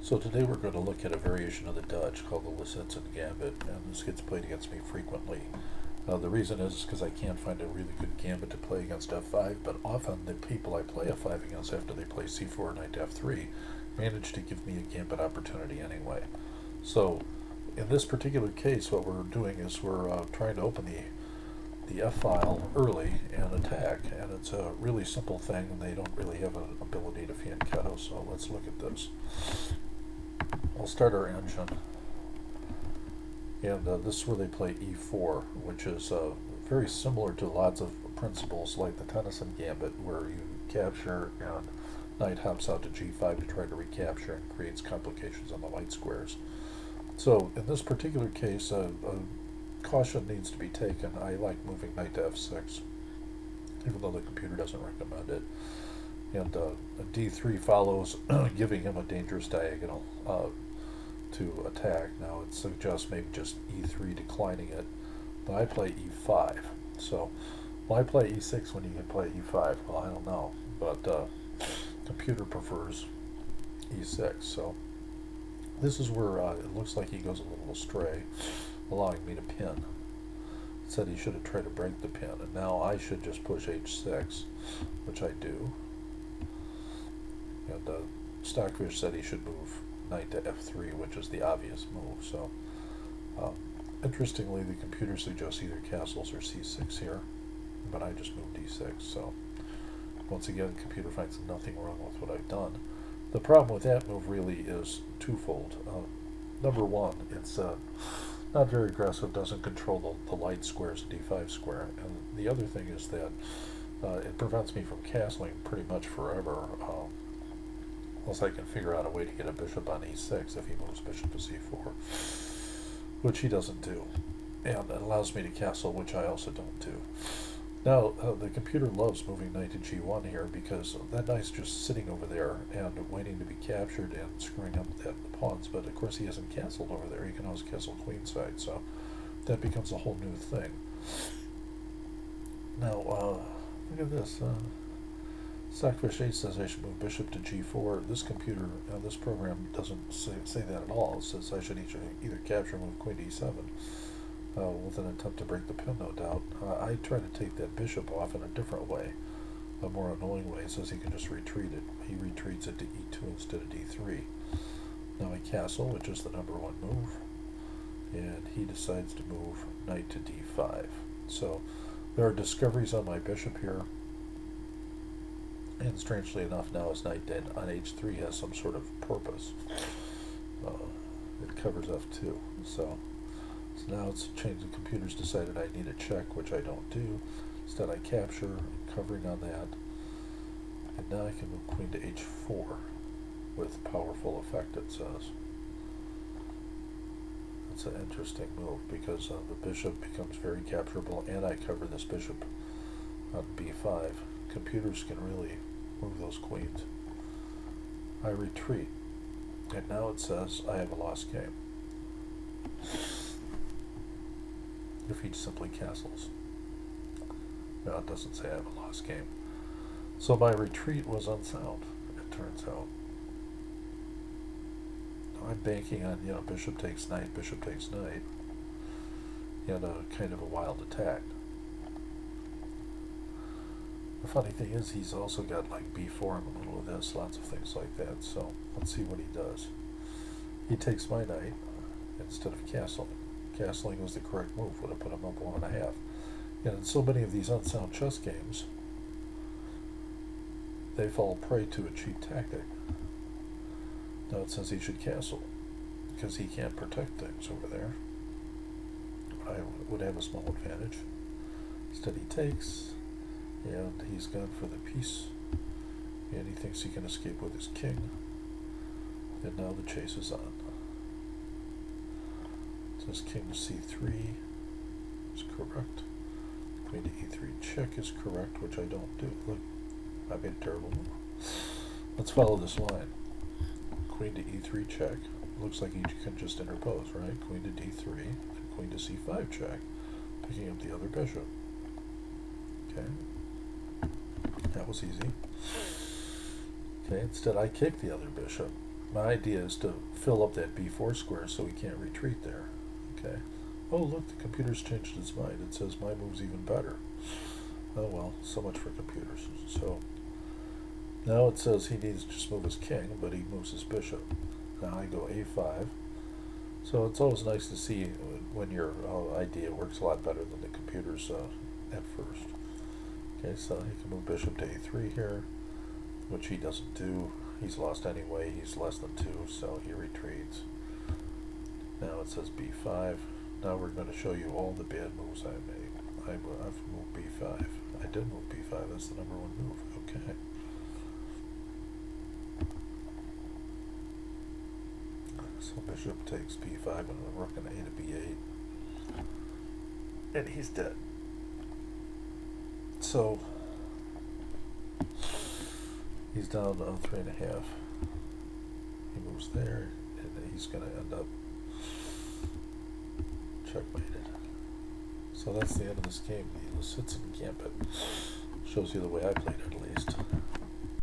So today we're going to look at a variation of the Dutch called the Lisitsyn Gambit, and this gets played against me frequently. The reason is because I can't find a really good gambit to play against f5, but often the people I play f5 against after they play c4 knight to f3 manage to give me a gambit opportunity anyway. So in this particular case, what we're doing is we're trying to open the f-file early and attack, and it's a really simple thing, and they don't really have an ability to fianchetto, so let's look at this. We'll start our engine, and this is where they play e4, which is very similar to lots of principles like the Tennyson Gambit, where you capture and knight hops out to g5 to try to recapture and creates complications on the light squares. So in this particular case, caution needs to be taken. I like moving knight to f6, even though the computer doesn't recommend it. And d3 follows, giving him a dangerous diagonal to attack. Now it suggests maybe just e3 declining it, but I play e5. So why play e6 when you can play e5? Well, I don't know, but computer prefers e6. So this is where it looks like he goes a little astray, allowing me to pin. It said he should have tried to break the pin, and now I should just push h6, which I do. And Stockfish said he should move knight to f3, which is the obvious move. So interestingly, the computer suggests either castles or c6 here, but I just moved d6. So once again, the computer finds nothing wrong with what I've done. The problem with that move really is twofold. Number one, it's not very aggressive, doesn't control the light squares, d5 square, and the other thing is that it prevents me from castling pretty much forever, unless I can figure out a way to get a bishop on e6 if he moves bishop to c4, which he doesn't do, and it allows me to castle, which I also don't do. Now, the computer loves moving knight to g1 here because that knight's just sitting over there and waiting to be captured and screwing up the pawns, but of course he hasn't castled over there. He can always castle queenside, so that becomes a whole new thing. Now, look at this. Stockfish 8 says I should move bishop to g4. This computer, this program doesn't say that at all. It says I should either capture or move queen to e7. With an attempt to break the pin, no doubt. I try to take that bishop off in a different way, a more annoying way. It says he can just retreat it. He retreats it to e2 instead of d3. Now I castle, which is the number one move, and he decides to move knight to d5. So there are discoveries on my bishop here, and strangely enough, now his knight on h3 has some sort of purpose. It covers f2. So now it's changed. The computer's decided I need a check, which I don't do. Instead I capture, covering on that. And now I can move queen to h4 with powerful effect, it says. It's an interesting move because the bishop becomes very capturable, and I cover this bishop on b5. Computers can really move those queens. I retreat, and now it says I have a lost game if he simply castles. No, it doesn't say I have a lost game. So my retreat was unsound, it turns out. Now I'm banking on, bishop takes knight, and a kind of a wild attack. The funny thing is he's also got like b4 in the middle of this, lots of things like that. So let's see what he does. He takes my knight instead of castling. Castling was the correct move, would have put him up 1.5. And in so many of these unsound chess games, they fall prey to a cheap tactic. Now it says he should castle, because he can't protect things over there. I would have a small advantage. Instead he takes, and he's gone for the piece, and he thinks he can escape with his king. And now the chase is on. Says king to c3 is correct. Queen to e3 check is correct, which I don't do. Look, I made a terrible move. Let's follow this line. Queen to e3 check. Looks like you can just interpose, right? Queen to d3, then queen to c5 check, picking up the other bishop. Okay, that was easy. Okay, instead I kick the other bishop. my idea is to fill up that b4 square so he can't retreat there. Okay. Oh, look, the computer's changed its mind. It says my move's even better. Oh well, so much for computers. So now it says he needs to just move his king, but he moves his bishop. Now I go a5. So it's always nice to see when your idea works a lot better than the computer's at first. Okay, so he can move bishop to a3 here, which he doesn't do. He's lost anyway. He's less than 2, so he retreats. Now it says b5. Now we're going to show you all the bad moves I made. I've moved b5. I did move b5. That's the number 1 move. Okay. So bishop takes b5 and the rook and a to b8. And he's dead. So he's down to 3.5. He moves there, and he's going to end up checkmated. So that's the end of this game. The Lisitsyn Gambit shows you the way I played it, at least.